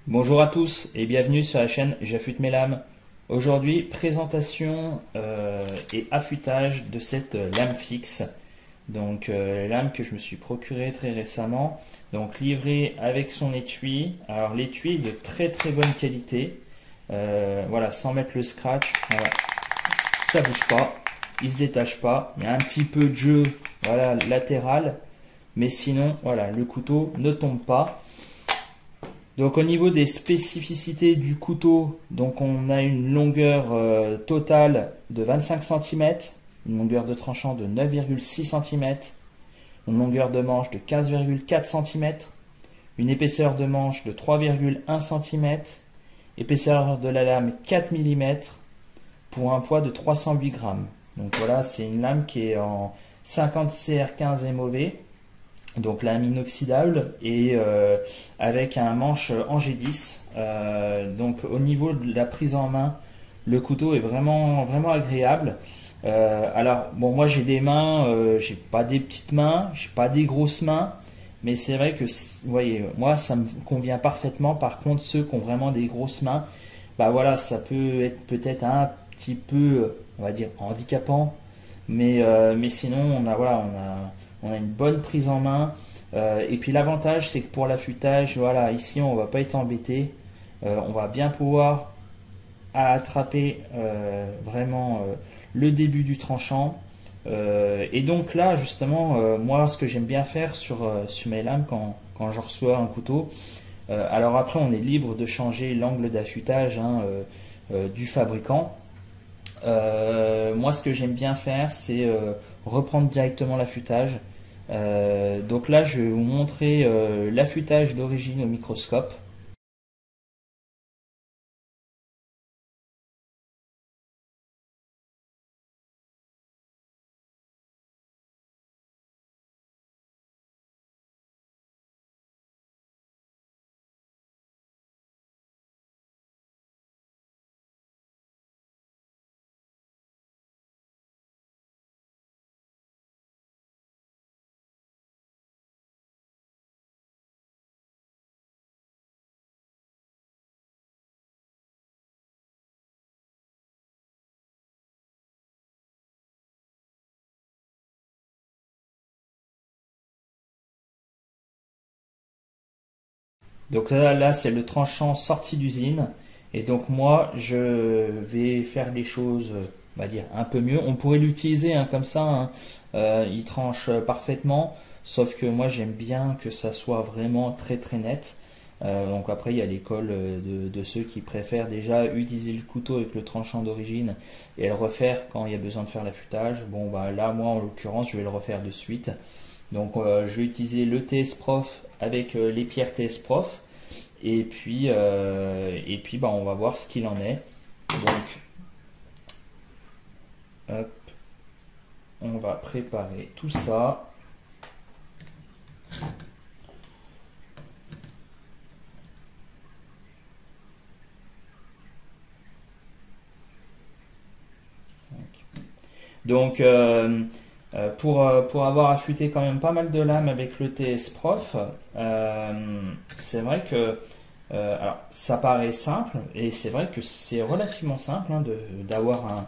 Bonjour à tous et bienvenue sur la chaîne J'affûte mes lames. Aujourd'hui, présentation et affûtage de cette lame fixe. Donc lame que je me suis procurée très récemment. Donc livrée avec son étui. Alors l'étui est de très très bonne qualité. Voilà, sans mettre le scratch. Voilà. Ça bouge pas, il se détache pas. Il y a un petit peu de jeu, voilà, latéral. Mais sinon, voilà, le couteau ne tombe pas. Donc au niveau des spécificités du couteau, donc on a une longueur totale de 25 cm, une longueur de tranchant de 9,6 cm, une longueur de manche de 15,4 cm, une épaisseur de manche de 3,1 cm, épaisseur de la lame 4 mm pour un poids de 308 grammes. Donc voilà, c'est une lame qui est en 50 CR15 MOV. Donc lame inoxydable et avec un manche en G10. Donc au niveau de la prise en main, le couteau est vraiment agréable. Alors bon, moi j'ai des mains, j'ai pas des petites mains, j'ai pas des grosses mains, mais c'est vrai que vous voyez, moi ça me convient parfaitement. Par contre, ceux qui ont vraiment des grosses mains, bah voilà, ça peut être peut-être un petit peu, on va dire, handicapant, mais sinon on a une bonne prise en main. Et puis l'avantage, c'est que pour l'affûtage, voilà, ici on va pas être embêté. On va bien pouvoir attraper vraiment le début du tranchant. Et donc là, justement, moi, ce que j'aime bien faire sur mes lames quand je reçois un couteau, alors après, on est libre de changer l'angle d'affûtage du fabricant. Moi, ce que j'aime bien faire, c'est reprendre directement l'affûtage. Donc là, je vais vous montrer l'affûtage d'origine au microscope. Donc là c'est le tranchant sorti d'usine. Et donc moi, je vais faire les choses, on va dire, un peu mieux. On pourrait l'utiliser comme ça, hein. Il tranche parfaitement. Sauf que moi, j'aime bien que ça soit vraiment très très net. Donc après, il y a l'école de ceux qui préfèrent déjà utiliser le couteau avec le tranchant d'origine et le refaire quand il y a besoin de faire l'affûtage. Bon, bah là, moi, en l'occurrence, je vais le refaire de suite. Donc je vais utiliser le TS Prof avec les pierres TS Prof. Et puis bah, on va voir ce qu'il en est. Donc, hop, on va préparer tout ça. Donc, pour avoir affûté quand même pas mal de lames avec le TS Prof, c'est vrai que alors, ça paraît simple, et c'est vrai que c'est relativement simple d'avoir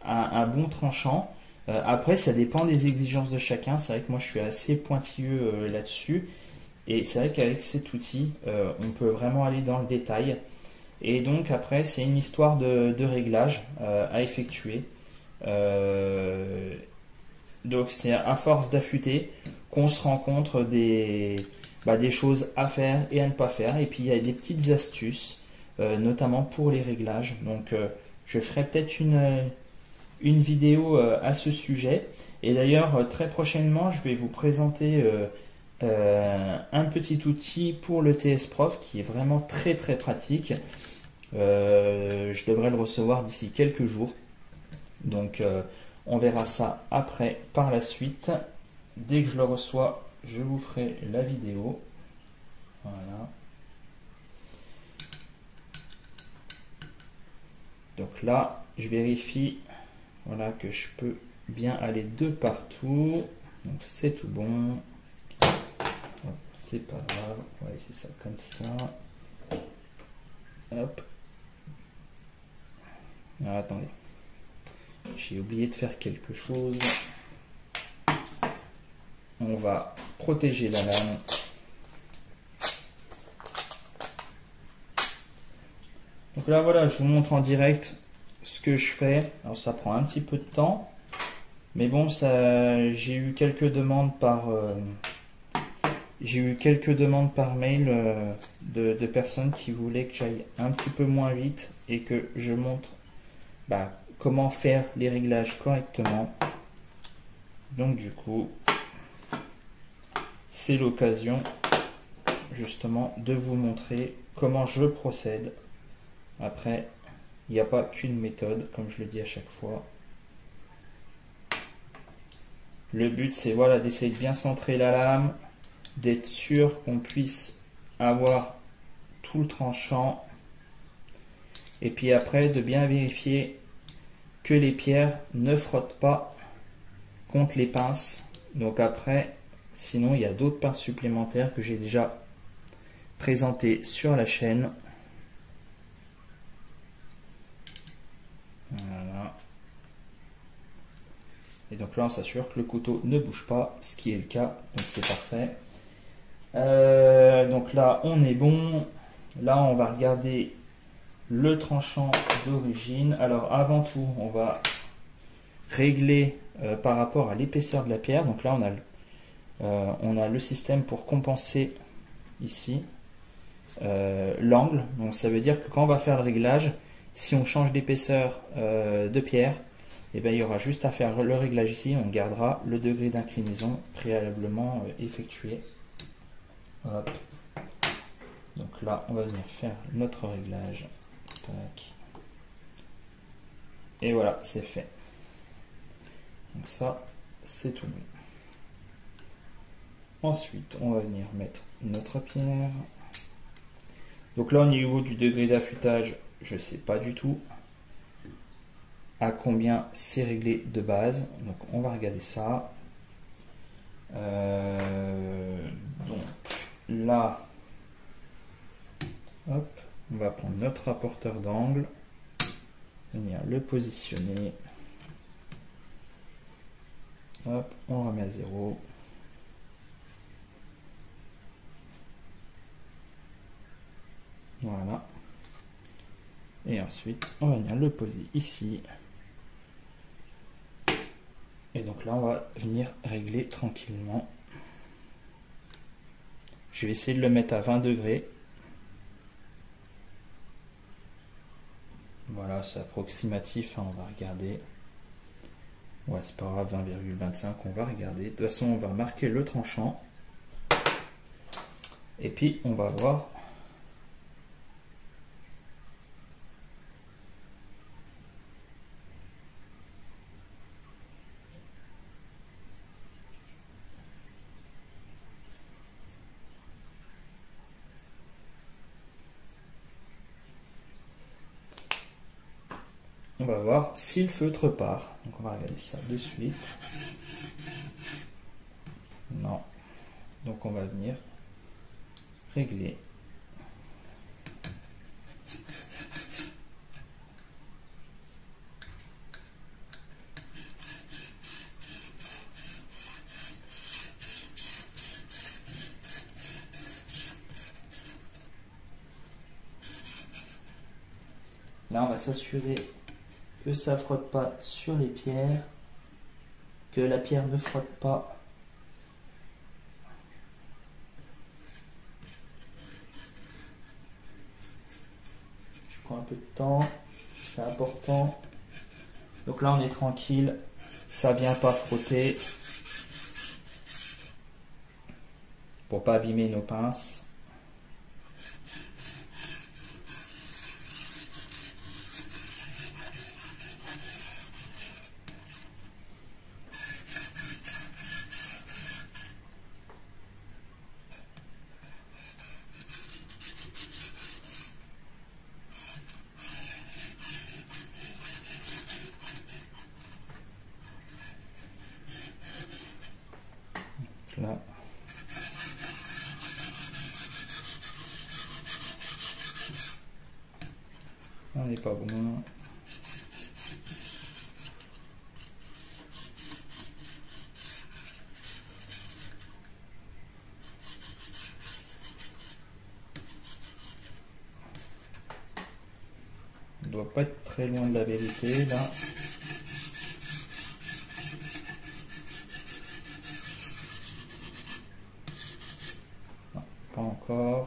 un bon tranchant. Après, ça dépend des exigences de chacun. C'est vrai que moi, je suis assez pointilleux là-dessus. Et c'est vrai qu'avec cet outil, on peut vraiment aller dans le détail. Et donc, après, c'est une histoire de réglage à effectuer. Donc, c'est à force d'affûter qu'on se rend compte des choses à faire et à ne pas faire. Et puis il y a des petites astuces, notamment pour les réglages. Donc je ferai peut-être une vidéo à ce sujet. Et d'ailleurs, très prochainement, je vais vous présenter un petit outil pour le TS Prof qui est vraiment très très pratique. Je devrais le recevoir d'ici quelques jours. Donc on verra ça après par la suite. Dès que je le reçois, je vous ferai la vidéo. Voilà. Donc là, je vérifie, voilà, que je peux bien aller de partout. Donc c'est tout bon. C'est pas grave. On va laisser ça comme ça. Hop. Ah, attendez. J'ai oublié de faire quelque chose. On va protéger la lame. Donc là voilà, je vous montre en direct ce que je fais. Alors ça prend un petit peu de temps. Mais bon, j'ai eu quelques demandes par mail de personnes qui voulaient que j'aille un petit peu moins vite et que je montre comment faire les réglages correctement. Donc du coup, c'est l'occasion justement de vous montrer comment je procède. Après, il n'y a pas qu'une méthode, comme je le dis à chaque fois. Le but, c'est voilà, d'essayer de bien centrer la lame, d'être sûr qu'on puisse avoir tout le tranchant. Et puis après, de bien vérifier que les pierres ne frottent pas contre les pinces. Donc après, sinon, il y a d'autres pinces supplémentaires que j'ai déjà présentées sur la chaîne. Voilà. Et donc là, on s'assure que le couteau ne bouge pas, ce qui est le cas, donc c'est parfait. Donc là, on est bon. Là, on va regarder le tranchant d'origine. Alors, avant tout, on va régler par rapport à l'épaisseur de la pierre. Donc là, on a le système pour compenser ici l'angle. Donc ça veut dire que quand on va faire le réglage, si on change d'épaisseur de pierre, et bien, il y aura juste à faire le réglage ici, on gardera le degré d'inclinaison préalablement effectué. Hop. Donc là, on va venir faire notre réglage. Tac. Et voilà, c'est fait. Donc ça, c'est tout bon. Ensuite, on va venir mettre notre pierre. Donc là, au niveau du degré d'affûtage, je ne sais pas du tout à combien c'est réglé de base. Donc on va regarder ça. Donc là, hop, on va prendre notre rapporteur d'angle, venir le positionner. Hop, on remet à 0. Voilà. Et ensuite, on va venir le poser ici. Et donc là, on va venir régler tranquillement. Je vais essayer de le mettre à 20 degrés. Voilà, c'est approximatif, hein, on va regarder. Ouais, c'est pas grave, 20,25, on va regarder. De toute façon, on va marquer le tranchant. Et puis, on va voir. On va voir si le feutre part. Donc on va regarder ça de suite. Non. Donc on va venir régler. Là on va s'assurer que ça ne frotte pas sur les pierres, que la pierre ne frotte pas. Je prends un peu de temps, c'est important. Donc là on est tranquille, ça vient pas frotter pour pas abîmer nos pinces. Là. On n'est pas bon. On ne doit pas être très loin de la vérité là. Non, pas encore.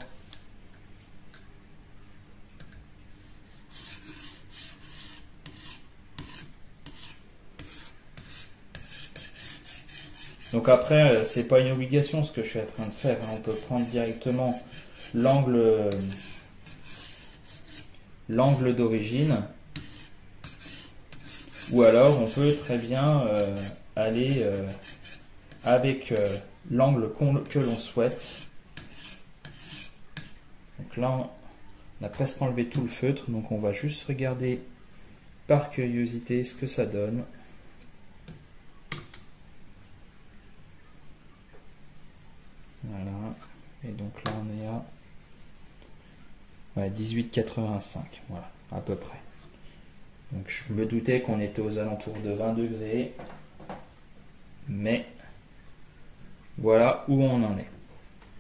Donc après, c'est pas une obligation ce que je suis en train de faire. On peut prendre directement l'angle d'origine. Ou alors on peut très bien aller avec l'angle que l'on souhaite. Donc là, on a presque enlevé tout le feutre. Donc on va juste regarder par curiosité ce que ça donne. Voilà, et donc là on est à 18,85, voilà, à peu près. Donc je me doutais qu'on était aux alentours de 20 degrés, mais voilà où on en est.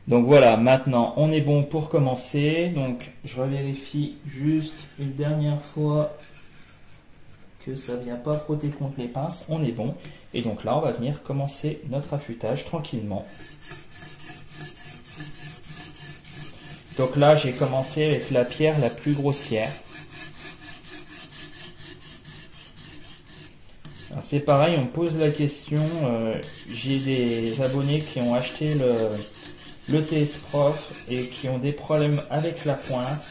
Donc voilà, maintenant on est bon pour commencer. Donc je revérifie juste une dernière fois que ça ne vient pas frotter contre les pinces, on est bon. Et donc là on va venir commencer notre affûtage tranquillement. Donc là, j'ai commencé avec la pierre la plus grossière. C'est pareil, on me pose la question. J'ai des abonnés qui ont acheté le TS Prof et qui ont des problèmes avec la pointe.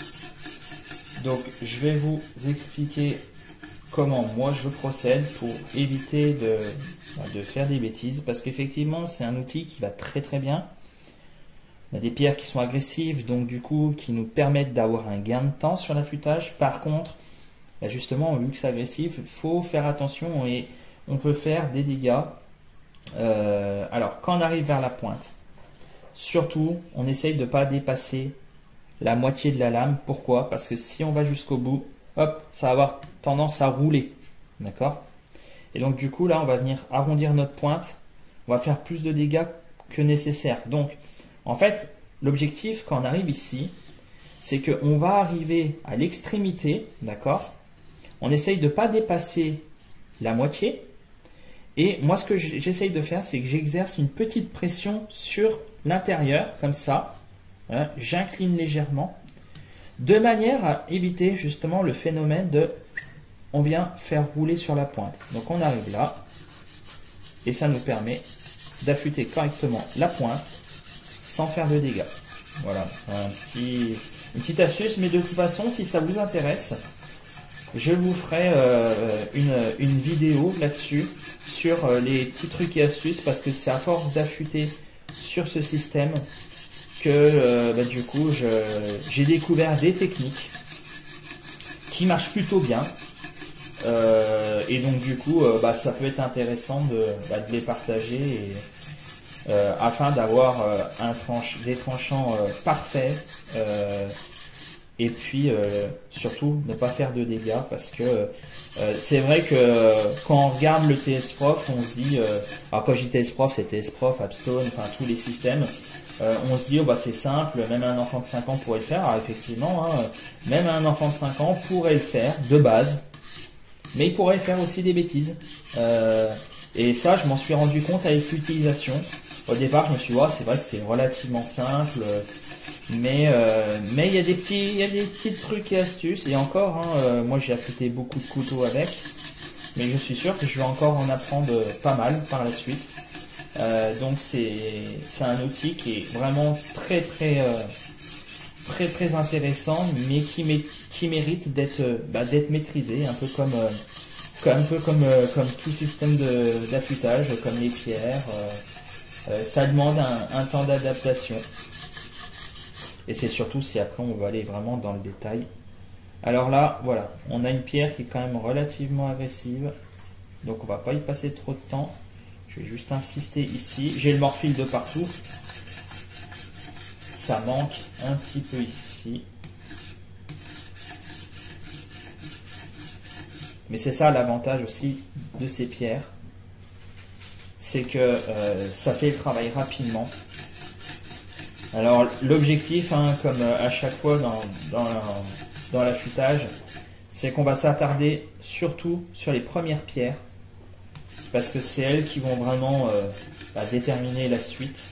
Donc, je vais vous expliquer comment moi je procède pour éviter de faire des bêtises. Parce qu'effectivement, c'est un outil qui va très très bien. On a des pierres qui sont agressives, donc du coup, qui nous permettent d'avoir un gain de temps sur l'affûtage. Par contre, bah justement, vu que c'est agressif, il faut faire attention et on peut faire des dégâts. Alors, quand on arrive vers la pointe, surtout, on essaye de ne pas dépasser la moitié de la lame. Pourquoi? Parce que si on va jusqu'au bout, hop, ça va avoir tendance à rouler. D'accord? Et donc, du coup, là, on va venir arrondir notre pointe. On va faire plus de dégâts que nécessaire. Donc, en fait, l'objectif quand on arrive ici, c'est qu'on va arriver à l'extrémité, d'accord? On essaye de ne pas dépasser la moitié. Et moi, ce que j'essaye de faire, c'est que j'exerce une petite pression sur l'intérieur, comme ça. Hein, j'incline légèrement, de manière à éviter justement le phénomène de on vient faire rouler sur la pointe. Donc on arrive là, et ça nous permet d'affûter correctement la pointe, sans faire de dégâts. Voilà, une petite astuce, mais de toute façon, si ça vous intéresse, je vous ferai une vidéo là-dessus, sur les petits trucs et astuces, parce que c'est à force d'affûter sur ce système que du coup, j'ai découvert des techniques qui marchent plutôt bien. Et donc du coup, ça peut être intéressant de les partager et afin d'avoir des tranchants parfaits et puis surtout ne pas faire de dégâts parce que c'est vrai que quand on regarde le TS Prof, on se dit, alors quand je dis TS Prof, c'est TS Prof, Appstone, enfin tous les systèmes, on se dit c'est simple, même un enfant de 5 ans pourrait le faire. Alors effectivement, même un enfant de 5 ans pourrait le faire de base, mais il pourrait faire aussi des bêtises. Et ça, je m'en suis rendu compte avec l'utilisation. Au départ, je me suis dit, c'est vrai que c'est relativement simple, mais il y a des petits trucs et astuces. Et encore, moi j'ai affûté beaucoup de couteaux avec, mais je suis sûr que je vais encore en apprendre pas mal par la suite. Donc c'est un outil qui est vraiment très intéressant, mais qui mérite d'être maîtrisé, un peu comme tout système d'affûtage, comme les pierres. Ça demande un temps d'adaptation. Et c'est surtout si après on va aller vraiment dans le détail. Alors là, voilà, on a une pierre qui est quand même relativement agressive. Donc on va pas y passer trop de temps. Je vais juste insister ici. J'ai le morphile de partout. Ça manque un petit peu ici. Mais c'est ça l'avantage aussi de ces pierres, c'est que ça fait le travail rapidement. Alors l'objectif, hein, comme à chaque fois dans l'affûtage, c'est qu'on va s'attarder surtout sur les premières pierres, parce que c'est elles qui vont vraiment déterminer la suite.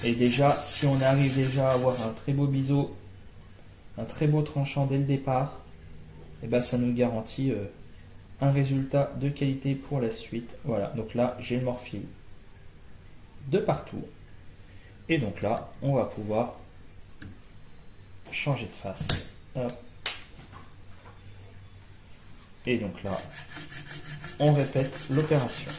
Et déjà, si on arrive déjà à avoir un très beau biseau, un très beau tranchant dès le départ, et ben ça nous garantit un résultat de qualité pour la suite. Voilà, donc là j'ai le morphile de partout. Et donc là, on va pouvoir changer de face. Hop. Et donc là, on répète l'opération.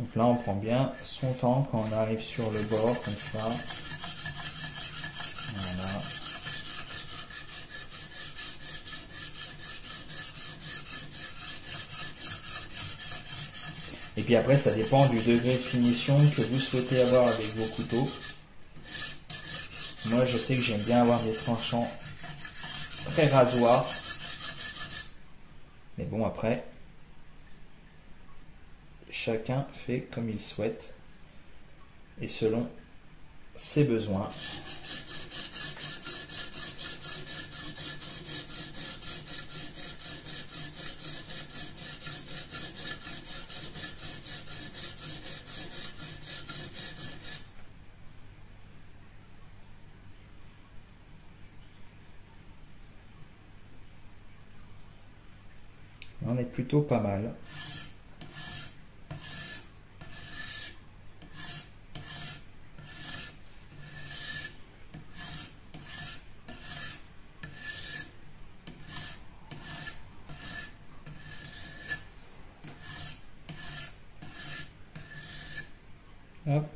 Donc là, on prend bien son temps quand on arrive sur le bord, comme ça. Voilà. Et puis après, ça dépend du degré de finition que vous souhaitez avoir avec vos couteaux. Moi, je sais que j'aime bien avoir des tranchants très rasoirs. Mais bon, après, chacun fait comme il souhaite et selon ses besoins. On est plutôt pas mal. Hop.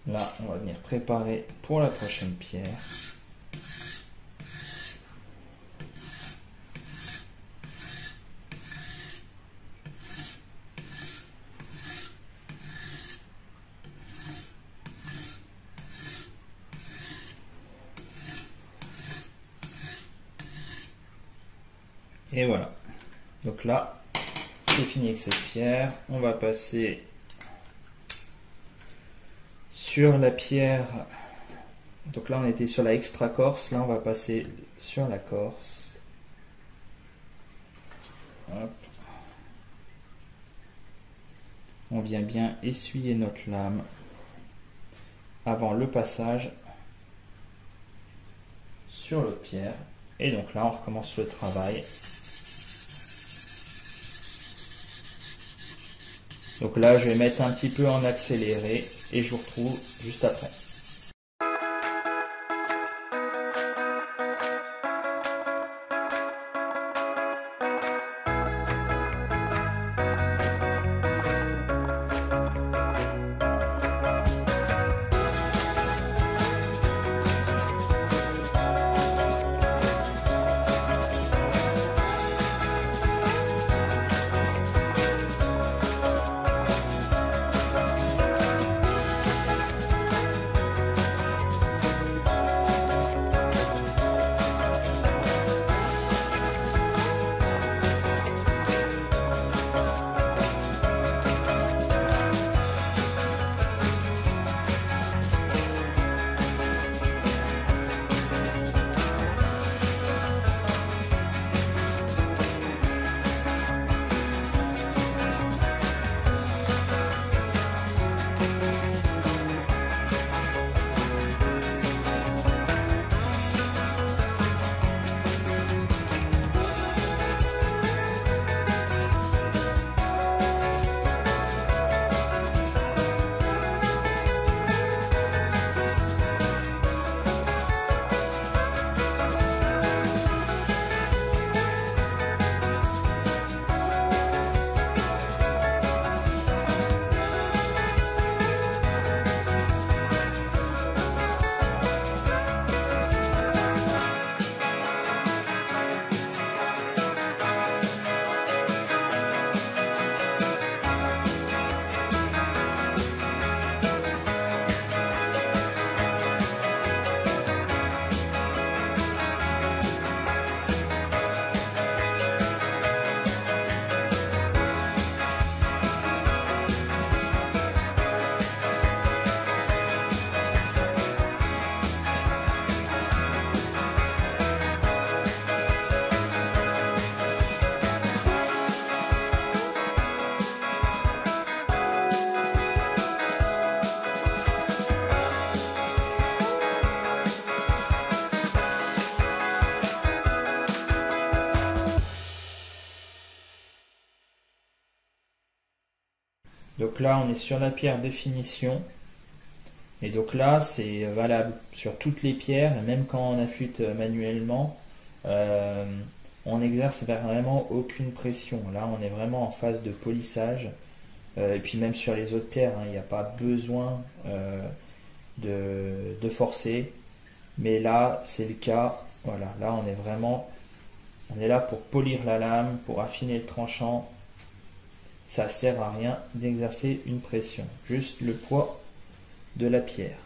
Là, on va venir préparer pour la prochaine pierre. Et voilà. Donc là, c'est fini avec cette pierre. On va passer sur la pierre. Donc là, on était sur la extra corse. Là, on va passer sur la corse. Hop. On vient bien essuyer notre lame avant le passage sur l'autre pierre. Et donc là, on recommence le travail. Donc là, je vais mettre un petit peu en accéléré et je vous retrouve juste après. Donc là, on est sur la pierre de finition. Et donc là, c'est valable sur toutes les pierres, et même quand on affûte manuellement, on n'exerce vraiment aucune pression. Là, on est vraiment en phase de polissage. Et puis même sur les autres pierres, il n'y a pas besoin de forcer. Mais là, c'est le cas. Voilà, là, on est là pour polir la lame, pour affiner le tranchant. Ça sert à rien d'exercer une pression, juste le poids de la pierre.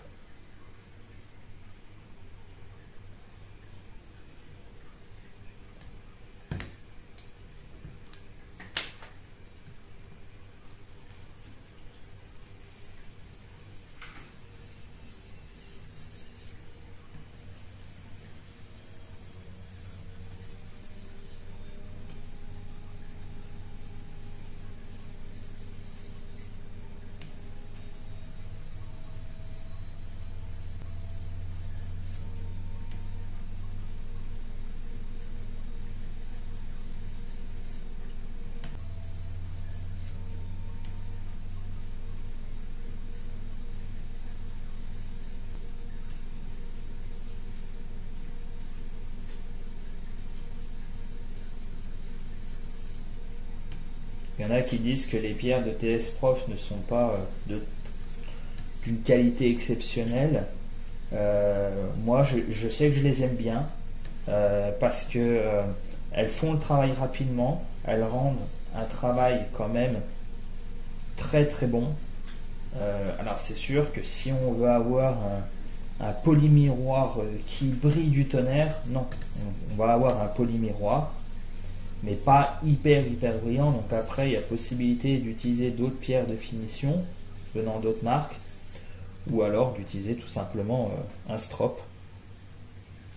Il y en a qui disent que les pierres de TS Prof ne sont pas d'une qualité exceptionnelle. Moi, je sais que je les aime bien parce que elles font le travail rapidement, elles rendent un travail quand même très très bon. Alors c'est sûr que si on veut avoir un polymiroir qui brille du tonnerre, non, on va avoir un polymiroir mais pas hyper brillant. Donc après, il y a possibilité d'utiliser d'autres pierres de finition venant d'autres marques, ou alors d'utiliser tout simplement un strop.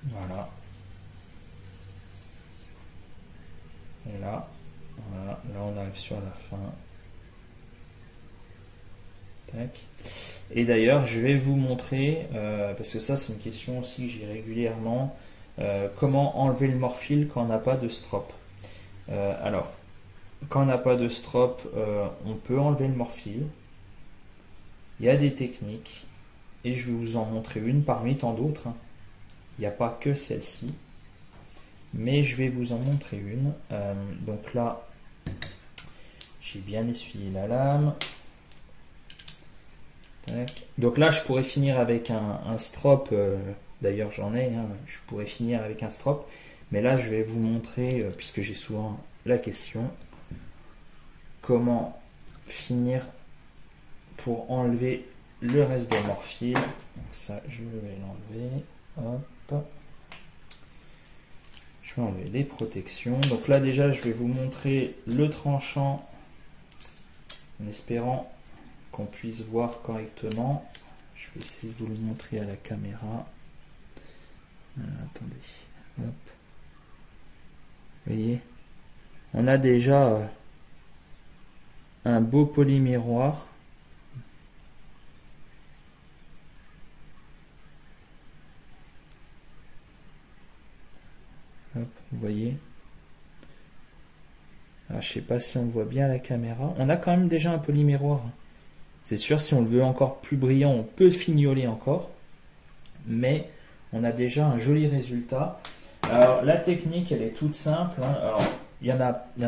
Voilà. Et là, voilà, là on arrive sur la fin. Tac. Et d'ailleurs, je vais vous montrer, parce que ça c'est une question aussi que j'ai régulièrement, comment enlever le morphile quand on n'a pas de strop. Alors, quand on n'a pas de strop, on peut enlever le morphile. Il y a des techniques, et je vais vous en montrer une parmi tant d'autres. Il n'y a pas que celle-ci, mais je vais vous en montrer une. Donc là, j'ai bien essuyé la lame. Tac. Donc là, je pourrais finir avec un strop. D'ailleurs, j'en ai. Je pourrais finir avec un strop. Mais là, je vais vous montrer, puisque j'ai souvent la question, comment finir pour enlever le reste de morphile. Donc ça, je vais l'enlever. Hop. Je vais enlever les protections. Donc là, déjà, je vais vous montrer le tranchant en espérant qu'on puisse voir correctement. Je vais essayer de vous le montrer à la caméra. Attendez. Hop. Vous voyez, on a déjà un beau polymiroir. Hop, vous voyez. Alors, je sais pas si on le voit bien à la caméra. On a quand même déjà un polymiroir. C'est sûr, si on le veut encore plus brillant, on peut fignoler encore. Mais on a déjà un joli résultat. Alors la technique, elle est toute simple. Alors, il y en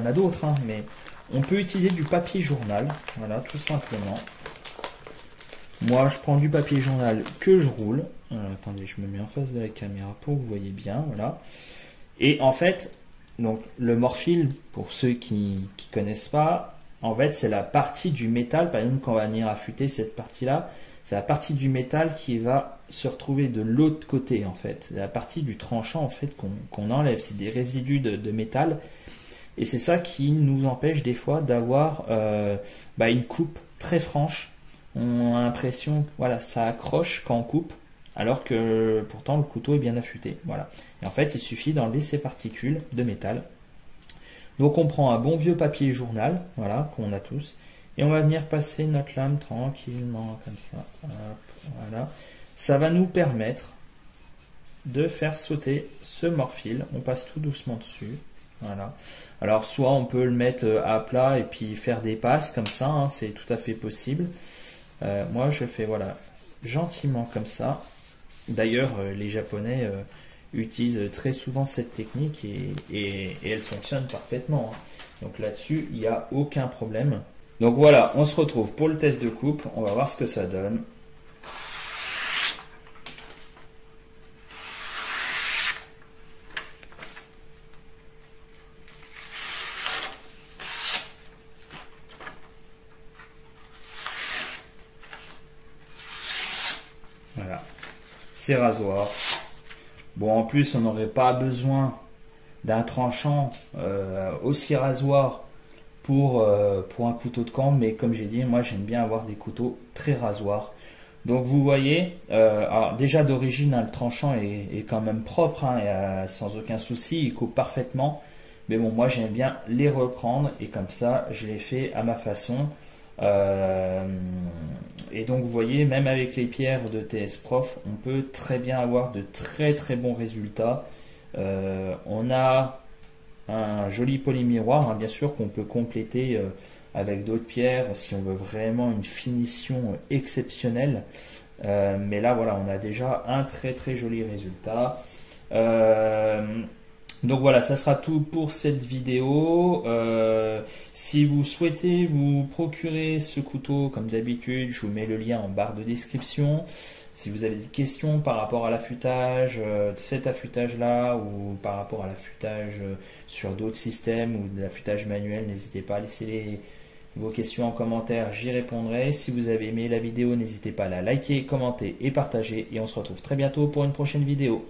a d'autres, mais on peut utiliser du papier journal. Voilà, tout simplement. Moi, je prends du papier journal que je roule. Attendez, je me mets en face de la caméra pour que vous voyez bien. Voilà. Et en fait, donc le morphile, pour ceux qui ne connaissent pas, en fait, c'est la partie du métal. Par exemple, quand on va venir affûter cette partie-là, c'est la partie du métal qui va se retrouver de l'autre côté, en fait. C'est la partie du tranchant, en fait, qu'on enlève. C'est des résidus de métal. Et c'est ça qui nous empêche des fois d'avoir une coupe très franche. On a l'impression que voilà, ça accroche quand on coupe, alors que pourtant le couteau est bien affûté. Voilà. Et en fait, il suffit d'enlever ces particules de métal. Donc on prend un bon vieux papier journal, voilà, qu'on a tous, et on va venir passer notre lame tranquillement comme ça. Hop, voilà. Ça va nous permettre de faire sauter ce morphile. On passe tout doucement dessus. Voilà. Alors soit on peut le mettre à plat et puis faire des passes comme ça, hein, c'est tout à fait possible. Moi je fais voilà gentiment comme ça. D'ailleurs les Japonais utilisent très souvent cette technique et elle fonctionne parfaitement, hein. Donc là-dessus il n'y a aucun problème. Donc voilà, on se retrouve pour le test de coupe, on va voir ce que ça donne. Voilà, c'est rasoir. Bon, en plus, on n'aurait pas besoin d'un tranchant aussi rasoir pour un couteau de camp, mais comme j'ai dit, moi j'aime bien avoir des couteaux très rasoirs. Donc vous voyez, alors déjà d'origine, hein, le tranchant est quand même propre, hein, sans aucun souci, il coupe parfaitement. Mais bon, moi j'aime bien les reprendre et comme ça, je les fais à ma façon. Euh, et donc vous voyez, même avec les pierres de TS Prof, on peut très bien avoir de très très bons résultats. On a un joli polymiroir, hein, bien sûr, qu'on peut compléter avec d'autres pierres si on veut vraiment une finition exceptionnelle. Mais là, voilà, on a déjà un très très joli résultat. Donc voilà, ça sera tout pour cette vidéo. Si vous souhaitez vous procurer ce couteau, comme d'habitude, je vous mets le lien en barre de description. Si vous avez des questions par rapport à l'affûtage, cet affûtage-là, ou par rapport à l'affûtage sur d'autres systèmes ou de l'affûtage manuel, n'hésitez pas à laisser vos questions en commentaire, j'y répondrai. Si vous avez aimé la vidéo, n'hésitez pas à la liker, commenter et partager. Et on se retrouve très bientôt pour une prochaine vidéo.